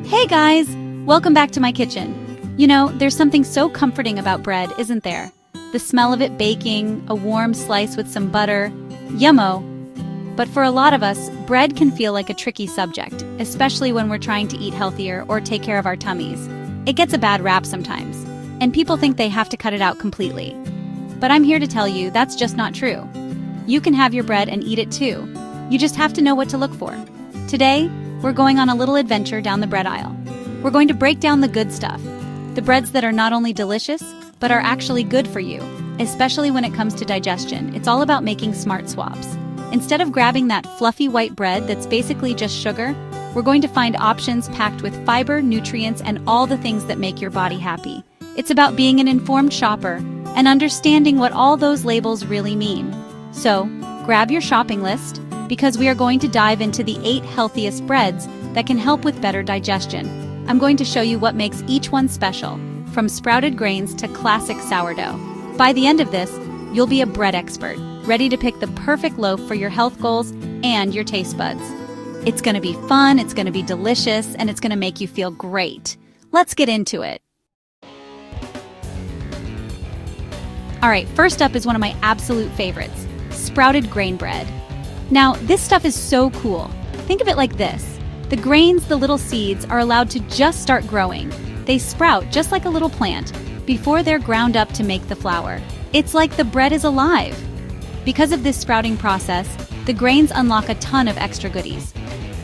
Hey guys! Welcome back to my kitchen. You know, there's something so comforting about bread, isn't there? The smell of it baking, a warm slice with some butter, yummo. But for a lot of us, bread can feel like a tricky subject, especially when we're trying to eat healthier or take care of our tummies. It gets a bad rap sometimes, and people think they have to cut it out completely. But I'm here to tell you that's just not true. You can have your bread and eat it too. You just have to know what to look for. Today, we're going on a little adventure down the bread aisle. We're going to break down the good stuff. The breads that are not only delicious, but are actually good for you, especially when it comes to digestion. It's all about making smart swaps. Instead of grabbing that fluffy white bread that's basically just sugar, we're going to find options packed with fiber, nutrients, and all the things that make your body happy. It's about being an informed shopper and understanding what all those labels really mean. So, grab your shopping list, because we are going to dive into the 8 healthiest breads that can help with better digestion. I'm going to show you what makes each one special, from sprouted grains to classic sourdough. By the end of this, you'll be a bread expert, ready to pick the perfect loaf for your health goals and your taste buds. It's going to be fun, it's going to be delicious, and it's going to make you feel great. Let's get into it. All right, first up is one of my absolute favorites, sprouted grain bread. Now, this stuff is so cool. Think of it like this. The grains, the little seeds, are allowed to just start growing. They sprout just like a little plant before they're ground up to make the flour. It's like the bread is alive. Because of this sprouting process, the grains unlock a ton of extra goodies.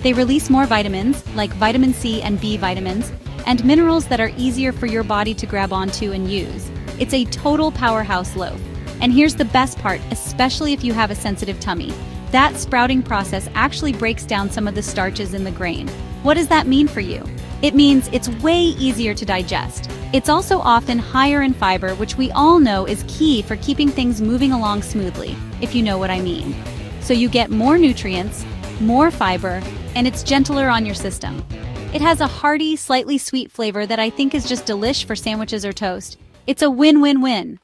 They release more vitamins, like vitamin C and B vitamins, and minerals that are easier for your body to grab onto and use. It's a total powerhouse loaf. And here's the best part, especially if you have a sensitive tummy. That sprouting process actually breaks down some of the starches in the grain. What does that mean for you? It means it's way easier to digest. It's also often higher in fiber, which we all know is key for keeping things moving along smoothly, if you know what I mean. So you get more nutrients, more fiber, and it's gentler on your system. It has a hearty, slightly sweet flavor that I think is just delish for sandwiches or toast. It's a win-win-win.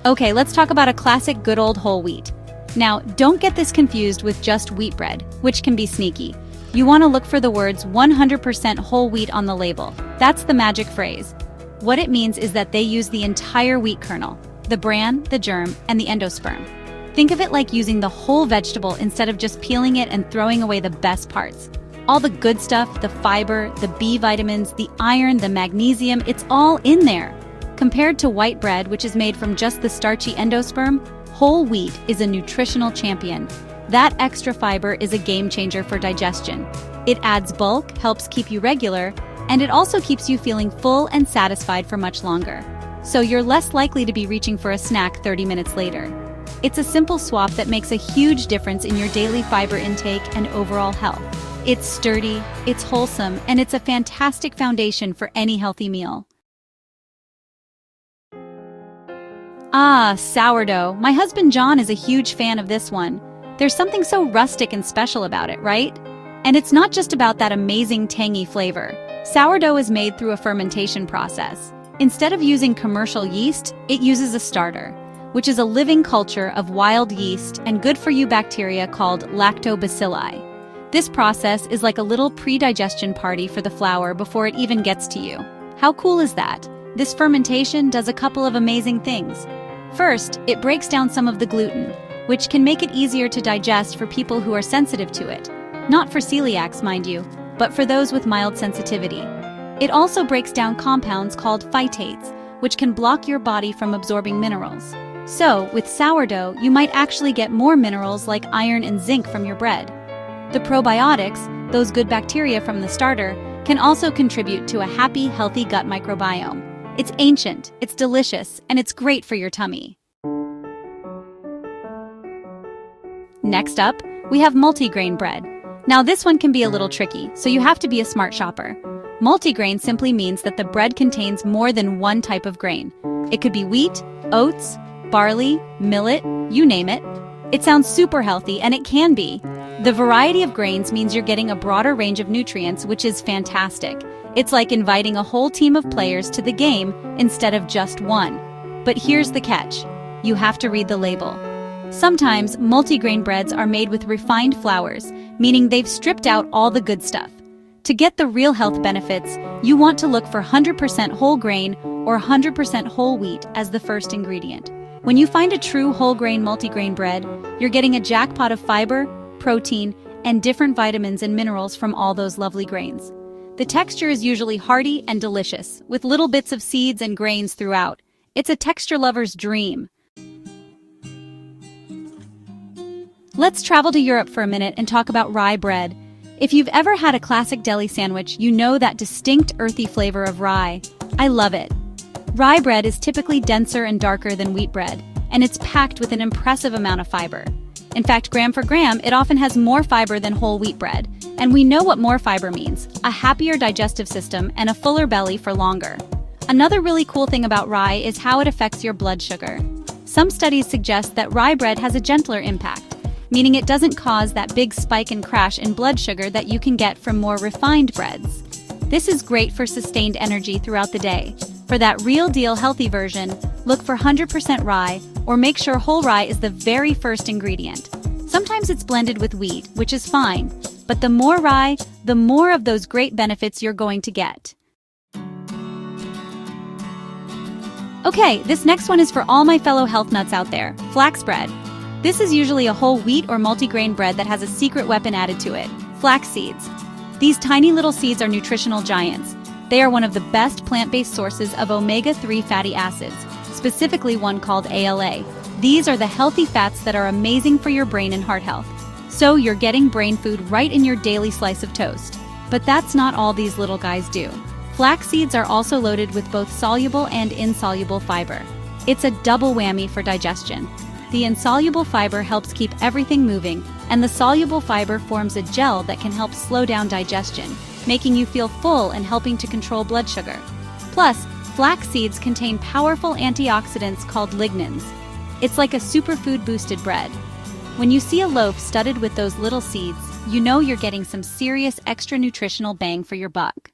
Okay, let's talk about a classic good old whole wheat. Now, don't get this confused with just wheat bread, which can be sneaky. You want to look for the words 100% whole wheat on the label. That's the magic phrase. What it means is that they use the entire wheat kernel, the bran, the germ, and the endosperm. Think of it like using the whole vegetable instead of just peeling it and throwing away the best parts. All the good stuff, the fiber, the B vitamins, the iron, the magnesium, it's all in there. Compared to white bread, which is made from just the starchy endosperm, whole wheat is a nutritional champion. That extra fiber is a game changer for digestion. It adds bulk, helps keep you regular, and it also keeps you feeling full and satisfied for much longer. So you're less likely to be reaching for a snack 30 minutes later. It's a simple swap that makes a huge difference in your daily fiber intake and overall health. It's sturdy, it's wholesome, and it's a fantastic foundation for any healthy meal. Ah, sourdough. My husband John is a huge fan of this one. There's something so rustic and special about it, right? And it's not just about that amazing tangy flavor. Sourdough is made through a fermentation process. Instead of using commercial yeast, it uses a starter, which is a living culture of wild yeast and good-for-you bacteria called lactobacilli. This process is like a little pre-digestion party for the flour before it even gets to you. How cool is that? This fermentation does a couple of amazing things. First, it breaks down some of the gluten, which can make it easier to digest for people who are sensitive to it. Not for celiacs, mind you, but for those with mild sensitivity. It also breaks down compounds called phytates, which can block your body from absorbing minerals. So, with sourdough, you might actually get more minerals like iron and zinc from your bread. The probiotics, those good bacteria from the starter, can also contribute to a happy, healthy gut microbiome. It's ancient, it's delicious, and it's great for your tummy. Next up, we have multigrain bread. Now this one can be a little tricky, so you have to be a smart shopper. Multigrain simply means that the bread contains more than one type of grain. It could be wheat, oats, barley, millet, you name it. It sounds super healthy, and it can be. The variety of grains means you're getting a broader range of nutrients, which is fantastic. It's like inviting a whole team of players to the game instead of just one. But here's the catch. You have to read the label. Sometimes multigrain breads are made with refined flours, meaning they've stripped out all the good stuff. To get the real health benefits, you want to look for 100% whole grain or 100% whole wheat as the first ingredient. When you find a true whole grain multigrain bread, you're getting a jackpot of fiber, protein, and different vitamins and minerals from all those lovely grains. The texture is usually hearty and delicious, with little bits of seeds and grains throughout. It's a texture lover's dream. Let's travel to Europe for a minute and talk about rye bread. If you've ever had a classic deli sandwich, you know that distinct earthy flavor of rye. I love it. Rye bread is typically denser and darker than wheat bread, and it's packed with an impressive amount of fiber. In fact, gram for gram, it often has more fiber than whole wheat bread. And we know what more fiber means: a happier digestive system and a fuller belly for longer. Another really cool thing about rye is how it affects your blood sugar. Some studies suggest that rye bread has a gentler impact, meaning it doesn't cause that big spike and crash in blood sugar that you can get from more refined breads. This is great for sustained energy throughout the day. For that real deal healthy version, look for 100% rye, or make sure whole rye is the very first ingredient. Sometimes it's blended with wheat, which is fine, but the more rye, the more of those great benefits you're going to get. Okay, this next one is for all my fellow health nuts out there: flax bread. This is usually a whole wheat or multigrain bread that has a secret weapon added to it: flax seeds. These tiny little seeds are nutritional giants. They are one of the best plant-based sources of omega-3 fatty acids, specifically one called ALA. These are the healthy fats that are amazing for your brain and heart health. So you're getting brain food right in your daily slice of toast. But that's not all these little guys do. Flax seeds are also loaded with both soluble and insoluble fiber. It's a double whammy for digestion. The insoluble fiber helps keep everything moving, and the soluble fiber forms a gel that can help slow down digestion, making you feel full and helping to control blood sugar. Plus, flax seeds contain powerful antioxidants called lignans. It's like a superfood boosted bread. When you see a loaf studded with those little seeds, you know you're getting some serious extra nutritional bang for your buck.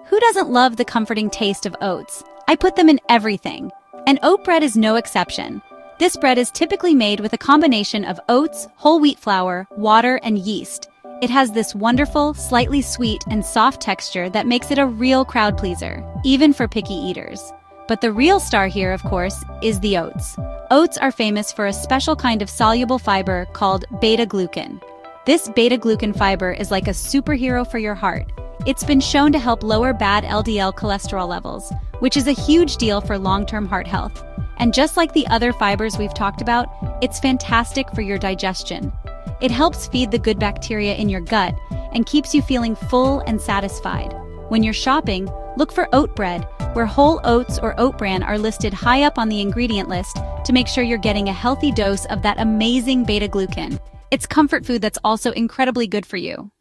Who doesn't love the comforting taste of oats? I put them in everything. And oat bread is no exception. This bread is typically made with a combination of oats, whole wheat flour, water, and yeast. It has this wonderful, slightly sweet and soft texture that makes it a real crowd pleaser, even for picky eaters. But the real star here, of course, is the oats. Oats are famous for a special kind of soluble fiber called beta-glucan. This beta-glucan fiber is like a superhero for your heart. It's been shown to help lower bad LDL cholesterol levels, which is a huge deal for long-term heart health. And just like the other fibers we've talked about, it's fantastic for your digestion. It helps feed the good bacteria in your gut and keeps you feeling full and satisfied. When you're shopping, look for oat bread, where whole oats or oat bran are listed high up on the ingredient list to make sure you're getting a healthy dose of that amazing beta-glucan. It's comfort food that's also incredibly good for you.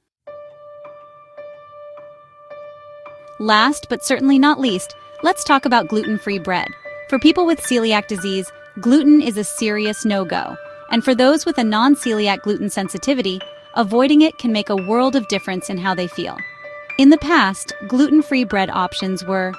Last, but certainly not least, let's talk about gluten-free bread. For people with celiac disease, gluten is a serious no-go. And for those with a non-celiac gluten sensitivity, avoiding it can make a world of difference in how they feel. In the past, gluten-free bread options were,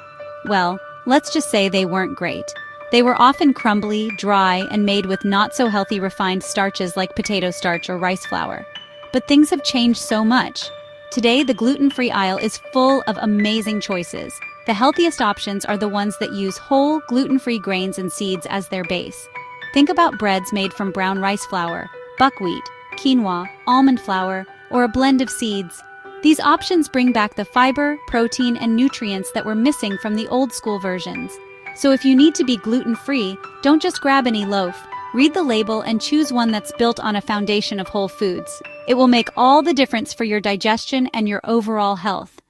well, let's just say they weren't great. They were often crumbly, dry, and made with not-so-healthy refined starches like potato starch or rice flour. But things have changed so much. Today, the gluten-free aisle is full of amazing choices. The healthiest options are the ones that use whole, gluten-free grains and seeds as their base. Think about breads made from brown rice flour, buckwheat, quinoa, almond flour, or a blend of seeds. These options bring back the fiber, protein, and nutrients that were missing from the old-school versions. So if you need to be gluten-free, don't just grab any loaf. Read the label and choose one that's built on a foundation of whole foods. It will make all the difference for your digestion and your overall health.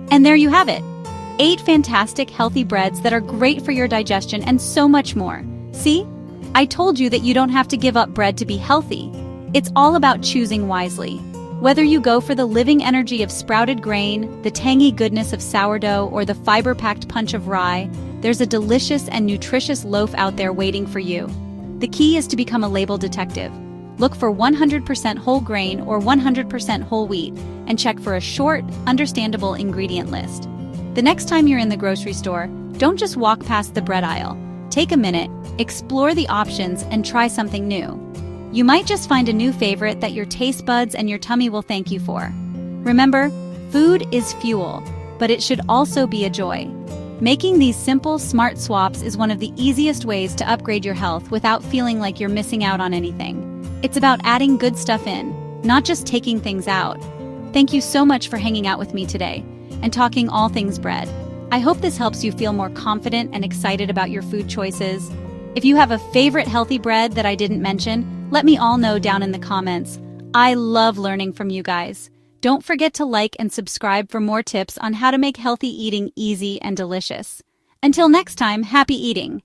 And there you have it. 8 fantastic, healthy breads that are great for your digestion and so much more. See? I told you that you don't have to give up bread to be healthy. It's all about choosing wisely. Whether you go for the living energy of sprouted grain, the tangy goodness of sourdough, or the fiber-packed punch of rye, there's a delicious and nutritious loaf out there waiting for you. The key is to become a label detective. Look for 100% whole grain or 100% whole wheat, and check for a short, understandable ingredient list. The next time you're in the grocery store, Don't just walk past the bread aisle. Take a minute, explore the options, and try something new. You might just find a new favorite that your taste buds and your tummy will thank you for. Remember, food is fuel, but it should also be a joy. Making these simple, smart swaps is one of the easiest ways to upgrade your health without feeling like you're missing out on anything. It's about adding good stuff in, not just taking things out. Thank you so much for hanging out with me today and talking all things bread. I hope this helps you feel more confident and excited about your food choices. If you have a favorite healthy bread that I didn't mention, let me all know down in the comments. I love learning from you guys. Don't forget to like and subscribe for more tips on how to make healthy eating easy and delicious. Until next time, happy eating!